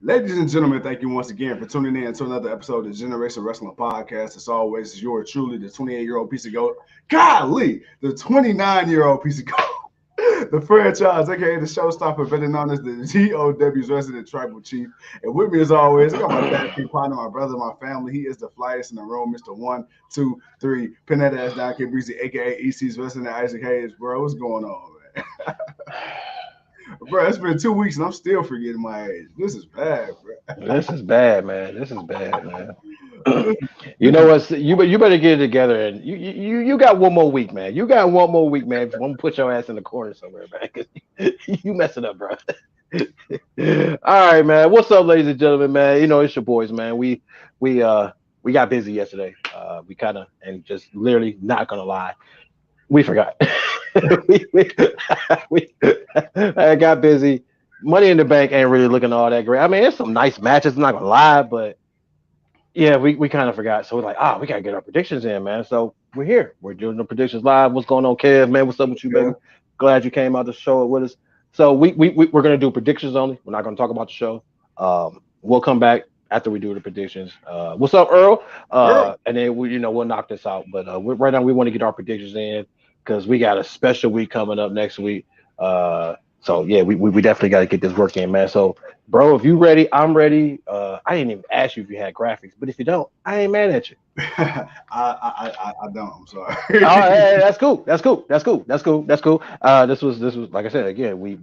Ladies and gentlemen, thank you once again for tuning in to another episode of the Generation Wrestling Podcast. As always, is yours truly, the 28-year-old piece of gold. Golly, the 29-year-old piece of gold. The franchise, aka the showstopper, better known as the GOW's resident tribal chief. And with me, as always, I got my dad, partner, my brother, my family. He is the flyest in the room, Mr. 1, 2, 3, pin that ass down, Kid Breezy, aka EC's resident Isaac Hayes. Bro, what's going on, man? Bro, it's been 2 weeks and I'm still forgetting my age. This is bad, bro. This is bad, man. This is bad, man. You know what? You better get it together, and you got one more week, man. You got one more week, man. I'm gonna put your ass in the corner somewhere, man. 'Cause you messing up, bro. All right, man. What's up, ladies and gentlemen, man? You know it's your boys, man. We got busy yesterday. We kind of, and just literally not gonna lie, we forgot. I got busy. Money in the Bank ain't really looking all that great. I mean, it's some nice matches. I'm not gonna lie, but yeah, we kind of forgot. So we're like, we gotta get our predictions in, man. So we're here. We're doing the predictions live. What's going on, Kev? Man, what's up with you, baby? Glad you came out to show it with us. So we're gonna do predictions only. We're not gonna talk about the show. We'll come back after we do the predictions. What's up, Earl? And then we'll knock this out. But right now we want to get our predictions in because we got a special week coming up next week. So yeah, we definitely got to get this work in, man. So, bro, if you ready, I'm ready. I didn't even ask you if you had graphics, but if you don't, I ain't mad at you. I don't. I'm sorry. Hey, that's cool. That's cool. This was like I said again. We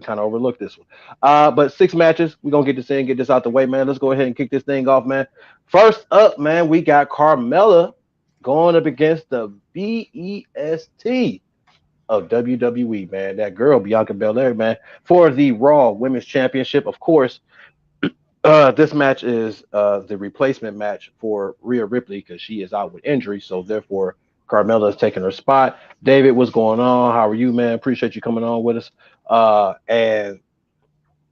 kind of overlooked this one. But 6 matches. We're gonna get this in, get this out the way, man. Let's go ahead and kick this thing off, man. First up, man, we got Carmella going up against the BEST of WWE, man. That girl, Bianca Belair, man, for the Raw Women's Championship. Of course, this match is the replacement match for Rhea Ripley because she is out with injury. So therefore, Carmella is taking her spot. David, what's going on? How are you, man? Appreciate you coming on with us. And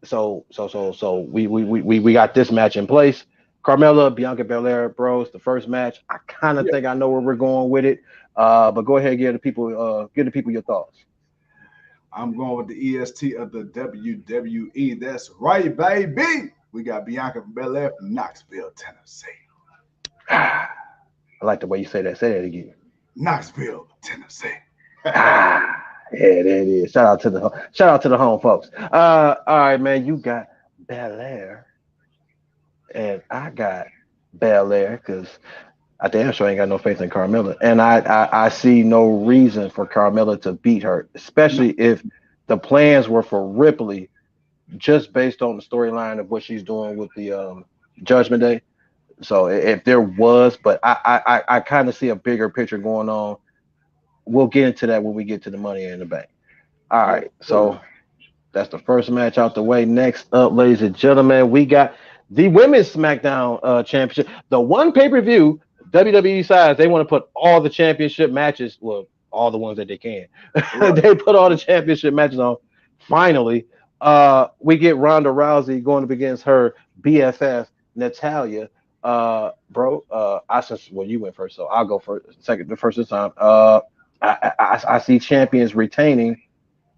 so we got this match in place. Carmella, Bianca Belair, bro. It's the first match. I kind of think I know where we're going with it. But go ahead and give the people your thoughts. I'm going with the EST of the WWE. That's right, baby. We got Bianca Belair from Knoxville, Tennessee. I like the way you say that. Say that again. Knoxville, Tennessee. Yeah, there it is. Shout out to the home folks. All right, man. You got Belair, and I got Belair because I damn sure ain't got no faith in Carmella, and I see no reason for Carmella to beat her, especially if the plans were for Ripley, just based on the storyline of what she's doing with the Judgment Day. So if there was, but I kind of see a bigger picture going on. We'll get into that when we get to the Money in the Bank. All right, so that's the first match out the way. Next up, ladies and gentlemen, we got the Women's SmackDown Championship, the one pay-per-view. WWE sides, they want to put all the championship matches, well, all the ones that they can. They put all the championship matches on. Finally, we get Ronda Rousey going up against her BFF, Natalya. You went first, so I'll go first. The first this time. I see champions retaining.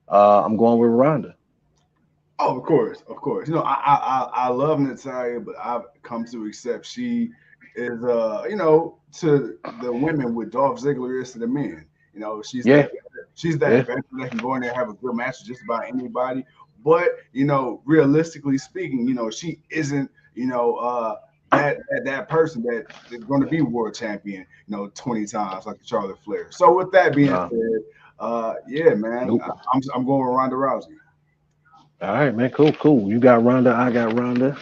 I'm going with Ronda. Oh, of course. You know, I love Natalya, but I've come to accept she is to the women what Dolph Ziggler is to the men. You know, she's that veteran that can go in there and have a good match with just about anybody. But realistically speaking, she isn't that person that is going to be world champion 20 times like Charlotte Flair. So with that being said, yeah, man, nope. I'm going with Ronda Rousey. All right, man, cool. You got Ronda, I got Ronda.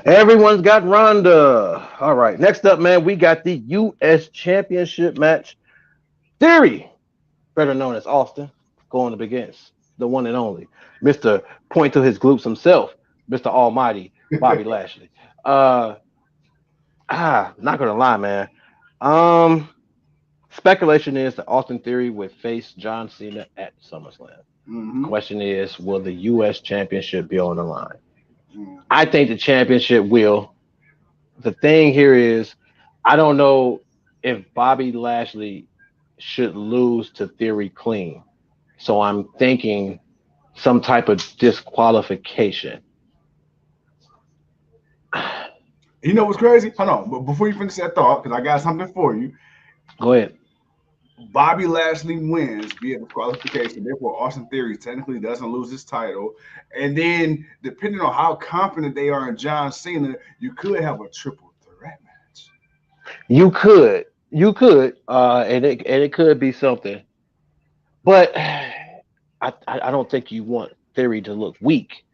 Everyone's got Ronda. All right. Next up, man, we got the U.S. Championship match. Theory, better known as Austin, going up against the one and only Mr. Point to his glutes himself, Mr. Almighty, Bobby Lashley. Not gonna lie, man. Speculation is that Austin Theory would face John Cena at SummerSlam. Mm-hmm. Question is, will the U.S. Championship be on the line? I think the championship will. The thing here is, I don't know if Bobby Lashley should lose to Theory clean. So I'm thinking some type of disqualification. You know what's crazy? Hold on, but before you finish that thought, because I got something for you. Go ahead. Bobby Lashley wins via disqualification. Therefore, Austin Theory technically doesn't lose his title. And then, depending on how confident they are in John Cena, you could have a triple threat match. You could, and it could be something, but I don't think you want Theory to look weak,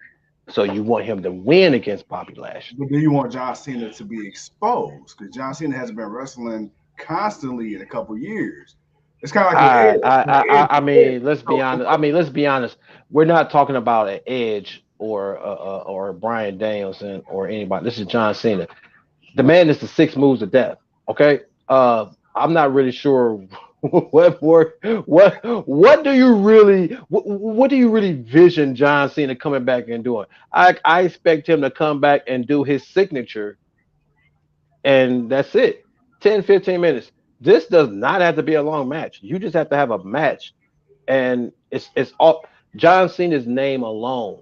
so you want him to win against Bobby Lashley. But then you want John Cena to be exposed because John Cena hasn't been wrestling constantly in a couple years. It's kind of like with Edge. I mean, let's be honest. I mean, let's be honest. We're not talking about an Edge or Brian Danielson or anybody. This is John Cena. The man is the six moves of death. Okay. I'm not really sure what do you really what do you really vision John Cena coming back and doing? I expect him to come back and do his signature, and that's it. 10, 15 minutes. This does not have to be a long match. You just have to have a match, and it's all John Cena's name alone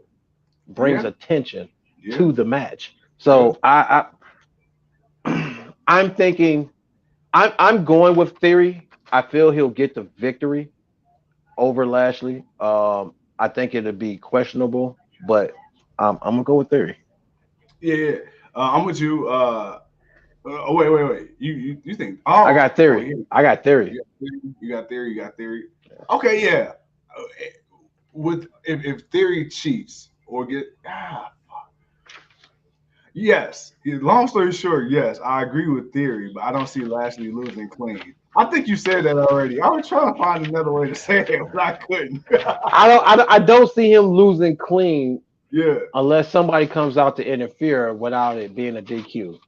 brings Yeah, attention yeah, to the match. yeah. So I'm thinking I'm going with Theory. I feel he'll get the victory over Lashley. I think it'll be questionable, but I'm gonna go with Theory. Yeah, yeah. I'm with you. Oh, wait. You think? I got Theory. Yeah. I got Theory. You got theory. You got theory. Okay, yeah. With if theory cheats or get yes. Long story short, yes, I agree with theory, but I don't see Lashley losing clean. I think you said that already. I was trying to find another way to say it, but I couldn't. I don't see him losing clean Yeah. unless somebody comes out to interfere without it being a DQ.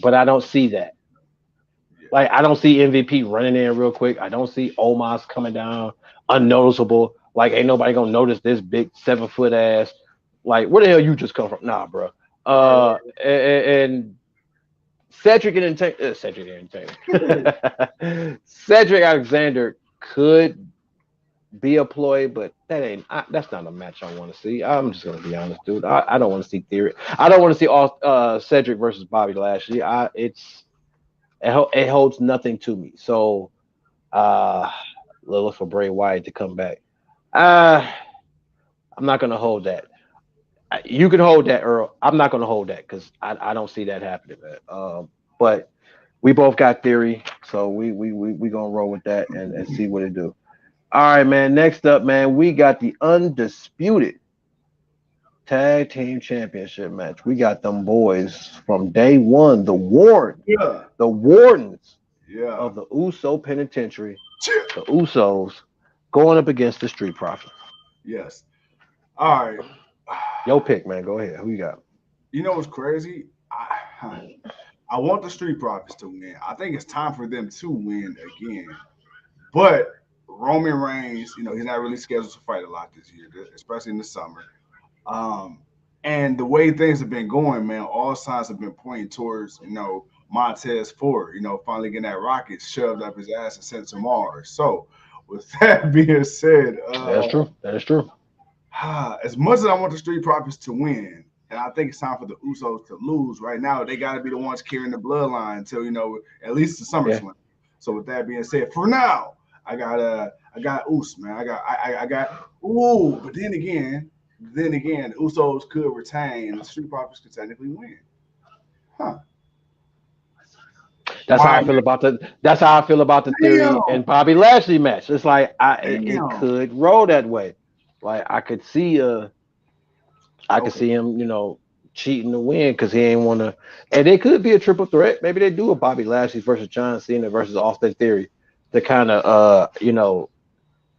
But I don't see that. Yeah. Like I don't see MVP running in real quick. I don't see Omos coming down unnoticeable. Like ain't nobody gonna notice this big 7 foot ass. Like where the hell you just come from? Nah, bro. Right. And Cedric Right. Entertainment. Cedric Alexander could be a ploy, but that's not a match I want to see. I'm just gonna be honest, dude. I don't want to see Theory. I don't want to see all Cedric versus Bobby Lashley. It holds nothing to me. So uh look for Bray Wyatt to come back. Uh I'm not gonna hold that. You can hold that, Earl. I'm not gonna hold that because I don't see that happening, man. But we both got Theory, so we gonna roll with that and see what it do. All right, man. Next up, man, we got the undisputed tag team championship match. We got them boys from day one, Yeah. the wardens Yeah. of the Uso Penitentiary, the Usos, going up against the Street Profits. Yes. All right. Yo pick, man. Go ahead. Who you got? You know what's crazy? I want the Street Profits to win. I think it's time for them to win again. But Roman Reigns, he's not really scheduled to fight a lot this year, especially in the summer. Um, and the way things have been going, man, all signs have been pointing towards, Montez Ford, finally getting that rocket shoved up his ass and sent to Mars. So, with that being said, That's true. That is true. as much as I want the Street Profits to win, and I think it's time for the Usos to lose right now, they got to be the ones carrying the bloodline until, at least the Yeah. SummerSlam. So, with that being said, for now, I got Us, man. I got ooh, but then again, the Usos could retain, and the Street Profits could technically win. Huh. That's All how I right, feel about the. That's how I feel about the damn, Theory and Bobby Lashley match. It's like it damn. could roll that way. Like I could Okay. see him, cheating to win because he ain't want to. And it could be a triple threat. Maybe they do a Bobby Lashley versus John Cena versus Austin Theory to kind of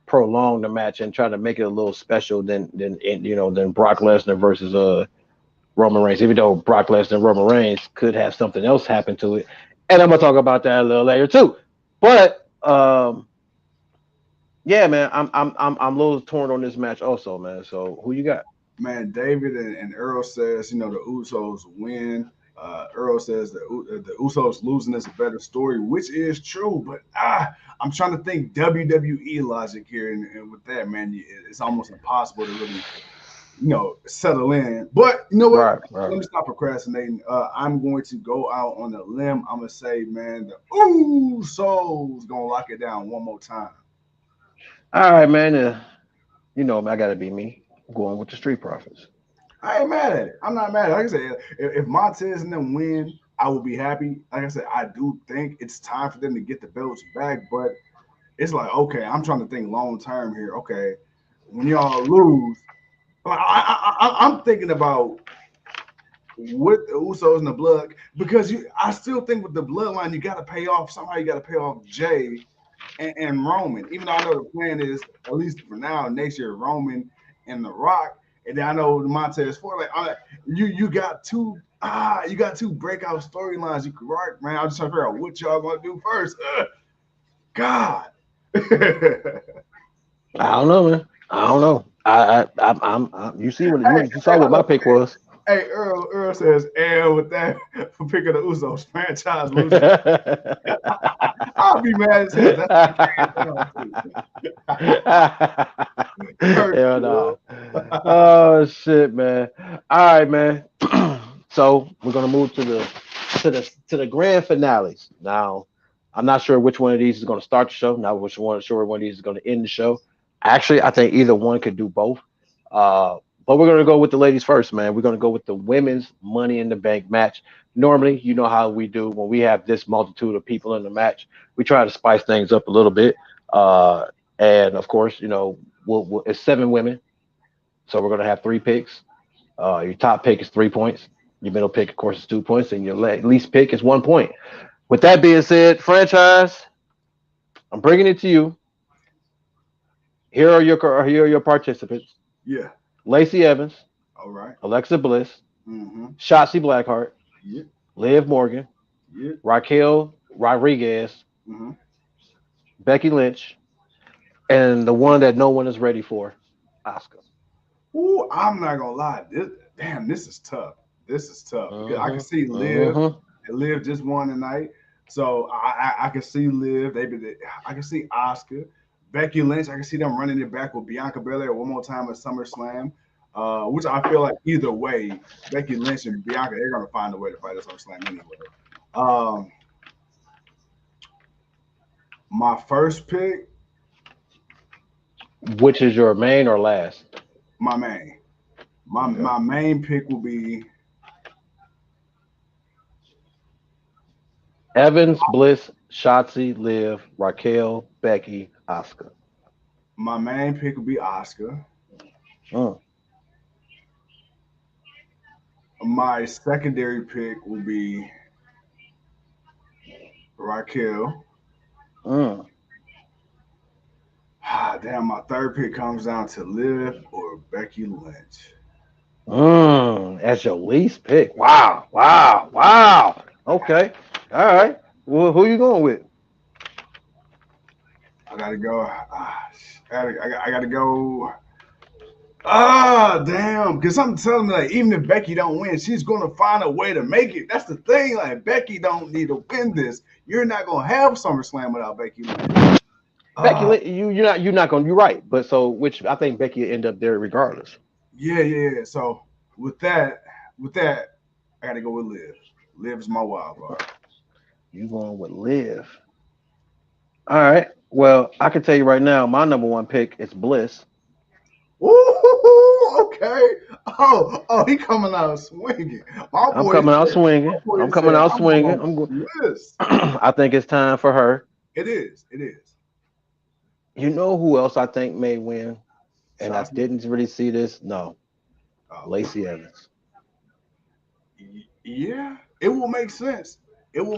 prolong the match and try to make it a little special than Brock Lesnar versus Roman Reigns. Even though Brock Lesnar and Roman Reigns could have something else happen to it, and I'm gonna talk about that a little later too. But yeah, man, I'm a little torn on this match also, man. So who you got? Man, David and Earl says, the Usos win. Earl says the Usos losing is a better story, which is true. But I'm trying to think WWE logic here, and with that, man, it's almost impossible to really settle in. But you know what? Right. Let me stop procrastinating. I'm going to go out on a limb. I'm gonna say, man, the Usos gonna lock it down one more time. All right, man. I gotta be me. I'm going with the Street Profits. I ain't mad at it. I'm not mad at it. Like I said, if Montez and them win, I will be happy. Like I said, I do think it's time for them to get the belts back, but it's like, okay, I'm trying to think long term here. Okay, when y'all lose, like, I'm thinking about with the Usos and the blood because I still think with the bloodline you got to pay off somehow. You got to pay off Jay and Roman. Even though I know the plan is at least for now next year Roman and The Rock, and then I know the Montez Ford. Like you got two breakout storylines you could work, man. I'm just trying to figure out what y'all gonna do first. God. I don't know, man. I don't know. I'm you see what you saw what my pick was. Hey, Earl says, and with that, for picking the Usos franchise loser. I'll be mad as hell. Hell no. Oh shit, man. All right, man. So we're gonna move to the grand finales. Now, I'm not sure which one of these is gonna start the show. Not sure one of these is gonna end the show. Actually, I think either one could do both. But we're going to go with the ladies first, man. We're going to go with the women's Money in the Bank match. Normally, you know how we do when we have this multitude of people in the match. We try to spice things up a little bit. And, of course, it's 7 women. So we're going to have 3 picks. Your top pick is 3 points. Your middle pick, of course, is 2 points. And your least pick is 1 point. With that being said, franchise, I'm bringing it to you. Here are your participants. Yeah. Lacey Evans. All right. Alexa Bliss. Mm-hmm. Shotzi Blackheart. Yeah. Liv Morgan. Yeah. Raquel Rodriguez. Mm-hmm. Becky Lynch. And the one that no one is ready for, Asuka. Ooh, I'm not gonna lie. This is tough. This is tough. Because I can see Liv. And Liv just won tonight. So I can see Liv. I can see Asuka. Becky Lynch, I can see them running it back with Bianca Belair one more time at SummerSlam, which I feel like either way, Becky Lynch and Bianca, they're going to find a way to fight at SummerSlam anyway. My first pick. Which is your main or last? My main. My main pick will be Evans, Bliss, Shotzi, Liv, Raquel, Becky, Asuka. My main pick will be Asuka. My secondary pick will be Raquel. Damn, my third pick comes down to Liv or Becky Lynch. That's your least pick. Wow. Okay. All right. Well, who you going with? I gotta go. I gotta go. Damn. Because something telling me, like, even if Becky don't win, she's gonna find a way to make it. That's the thing. Like, Becky don't need to win this. You're not gonna have SummerSlam without Becky Lynch. Becky, you're not gonna. You're right. But so, which I think Becky will end up there regardless. Yeah. So with that, I gotta go with Liv. Liv's my wild card. You going with Liv? All right. Well, I can tell you right now, my number 1 pick is Bliss. Ooh, okay. Oh, he coming out swinging. I'm coming out swinging. I think it's time for her. It is. You know who else I think may win? And I didn't really see this. No. Lacey Evans. Yeah, it will make sense.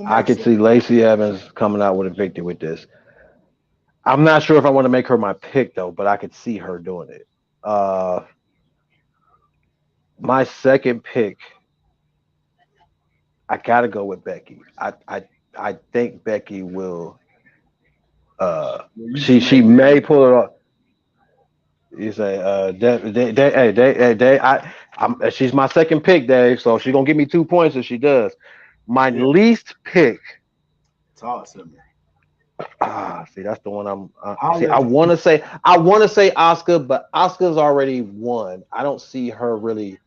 I could see Lacey Evans coming out with a victory with this. I'm not sure if I want to make her my pick though, but I could see her doing it. My second pick, I gotta go with Becky. I think Becky will. She may pull it off. You say, she's my second pick, Dave. So she's gonna give me 2 points if she does. My least pick. Talk to me. See, that's the one I'm. I'll See, I let want to say Asuka, but Asuka's already won. I don't see her really.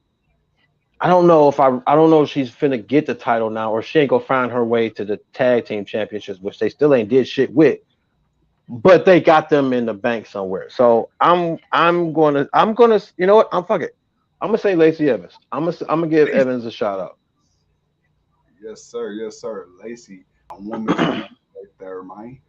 I don't know if she's finna get the title now, or she ain't gonna find her way to the tag team championships, which they still ain't did shit with. But they got them in the bank somewhere. So I'm gonna you know what? I'm fuck it. I'm gonna say Lacey Evans. I'm gonna give Lacey. Evans a shout out. Yes, sir. Yes, sir. Lacey, a woman's right there, man.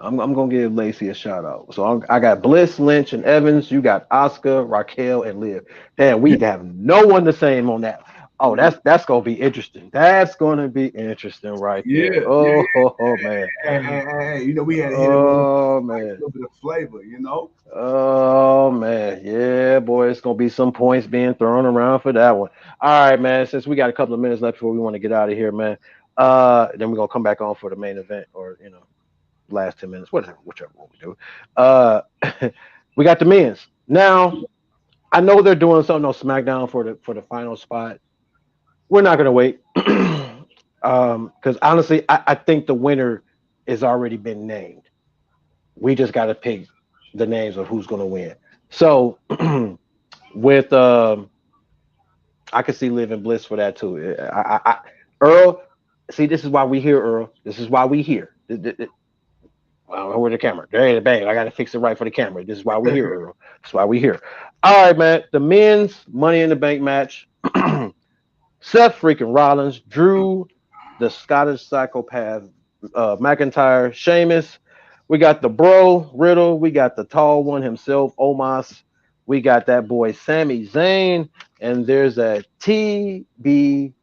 I'm gonna give Lacey a shout out. So I got Bliss, Lynch, and Evans. You got Oscar, Raquel, and Liv. Damn, we have no one the same on that. Oh, that's gonna be interesting. That's gonna be interesting right there. Yeah, yeah. Oh man. Hey, you know, we had to hit it with a little, Oh like, a man. little bit of flavor, you know? Oh man. Yeah, boy, it's gonna be some points being thrown around for that one. All right, man. Since we got a couple of minutes left before we want to get out of here, man. Then we're gonna come back on for the main event, or last 10 minutes, whatever, whichever one we do. Uh, we got the men's now. I know they're doing something on SmackDown for the final spot. We're not gonna wait, because honestly, I think the winner has already been named. We just got to pick the names of who's gonna win. So with I could see Liv and Bliss for that too. Earl. See, this is why we here, Earl. This is why we here. I don't know where the camera. There ain't a bang. I got to fix it right for the camera. This is why we here, Earl. That's why we here. All right, man. The men's Money in the Bank match. Seth freaking Rollins, Drew, the Scottish psychopath, McIntyre, Sheamus. We got the bro, Riddle. We got the tall one himself, Omos. We got that boy, Sami Zayn. And there's a TBD,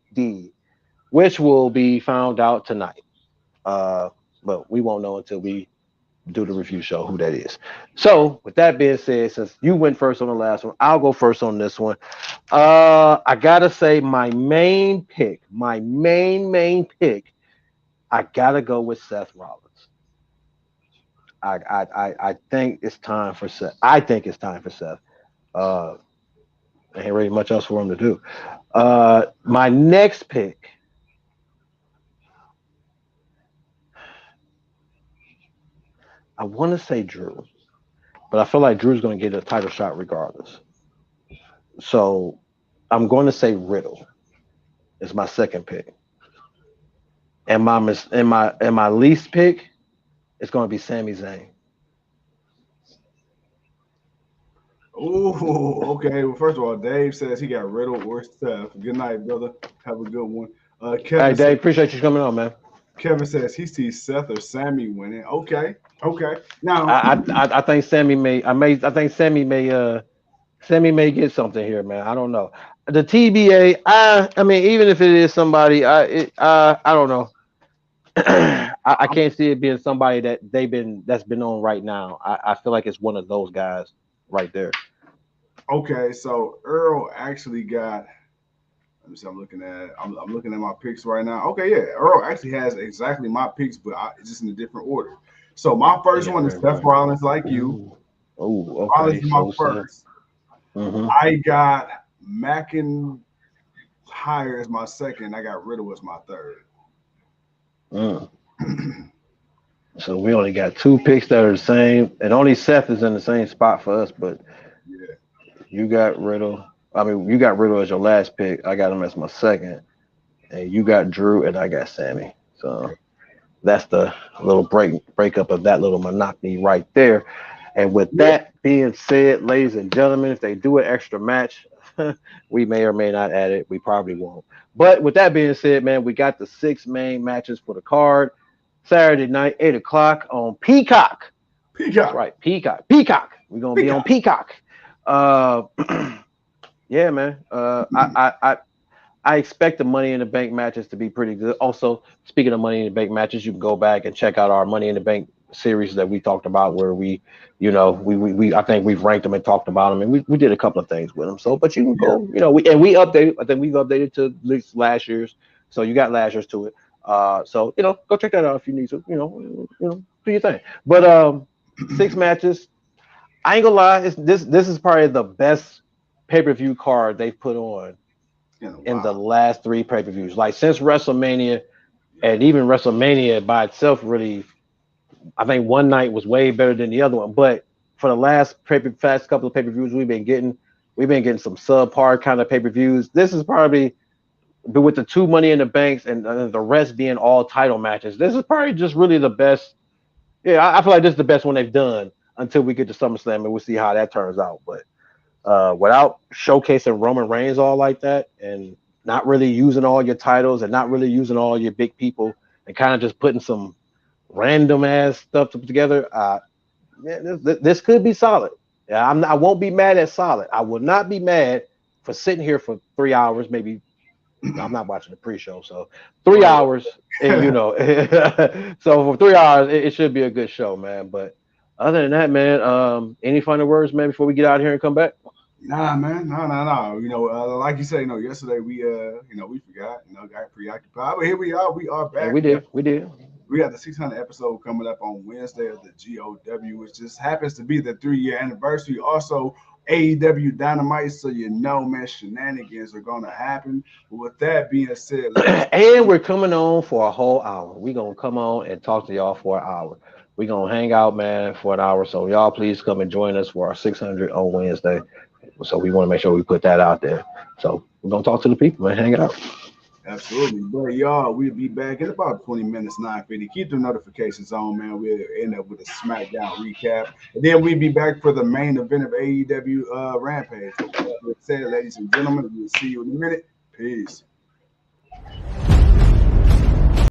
which will be found out tonight. But we won't know until we do the review show who that is. So with that being said, since you went first on the last one, I'll go first on this one. I gotta say my main pick, I gotta go with Seth Rollins. I think it's time for Seth. I think it's time for Seth. Uh, ain't really much else for him to do. My next pick. I want to say Drew, but I feel like Drew's going to get a title shot regardless. So I'm going to say Riddle is my second pick, and my least pick is going to be Sami Zayn. Oh, okay. Well, first of all, Dave says he got Riddle or Seth. Good night, brother. Have a good one. Hey, Dave, appreciate you coming on, man. Kevin says he sees Seth or Sammy winning. Okay, okay. Now, I think Sammy may get something here, man. I don't know. The TBA, I mean, even if it is somebody, I don't know. I can't see it being somebody that's been on right now. I feel like it's one of those guys right there. okay. So Earl actually got. Let me see. I'm looking at my picks right now. Okay, yeah. Earl actually has exactly my picks, but it's just in a different order. So my first one is Seth Rollins, like you. Oh, Rollins okay. is my first. Mm-hmm. I got McIntyre as my second. I got Riddle as my third. So we only got two picks that are the same, and only Seth is in the same spot for us. But Yeah. you got Riddle. I mean, you got Riddle as your last pick. I got him as my second, and you got Drew, and I got Sammy. So that's the little breakup of that little monotony right there. And with that being said, ladies and gentlemen, if they do an extra match, we may or may not add it. We probably won't. But with that being said, man, we got the 6 main matches for the card. Saturday night, 8 o'clock on Peacock. That's right, Peacock. We're gonna be on Peacock. Yeah, man. I expect the Money in the Bank matches to be pretty good. Also, speaking of Money in the Bank matches, you can go back and check out our Money in the Bank series that we talked about, where we I think we've ranked them and talked about them, and we did a couple of things with them. So, but you can go, we updated. I think we've updated to at least last year's. So you got last year's to it. So go check that out if you need to. Do your thing. But 6 matches. I ain't gonna lie. This is probably the best pay-per-view card they've put on in the last 3 pay-per-views. Like since WrestleMania, and even WrestleMania by itself really I think one night was way better than the other one. But for the last couple of pay-per-views we've been getting some subpar kind of pay-per-views. This is probably, but with the 2 Money in the Banks and the rest being all title matches, this is probably just really the best. Yeah, I feel like this is the best one they've done until we get to SummerSlam, and we'll see how that turns out. But without showcasing Roman Reigns all like that, and not really using all your titles, and not really using all your big people, and kind of just putting some random ass stuff together, this could be solid. Yeah, I won't be mad at solid. I will not be mad for sitting here for 3 hours, maybe. I'm not watching the pre-show, so 3 hours, and so for 3 hours, it should be a good show, man. But other than that, man, any final words, man, before we get out of here and come back? Nah, man, no. Like you said, yesterday we we forgot, got preoccupied, but here we are. We are back. Yeah, we did. We got the 600 episode coming up on Wednesday of the GOW, which just happens to be the 3-year anniversary. Also, AEW Dynamite, so man, shenanigans are gonna happen. But with that being said, and we're coming on for a whole hour. We're gonna come on and talk to y'all for an hour. We're gonna hang out, man, for an hour. So y'all please come and join us for our 600 on Wednesday. So we want to make sure we put that out there. So we're gonna talk to the people and hang out. Absolutely. But y'all, we'll be back in about 20 minutes, 9:50. Keep the notifications on, man. We'll end up with a SmackDown recap. And then we'll be back for the main event of AEW Rampage. With that said, ladies and gentlemen, we'll see you in a minute. Peace.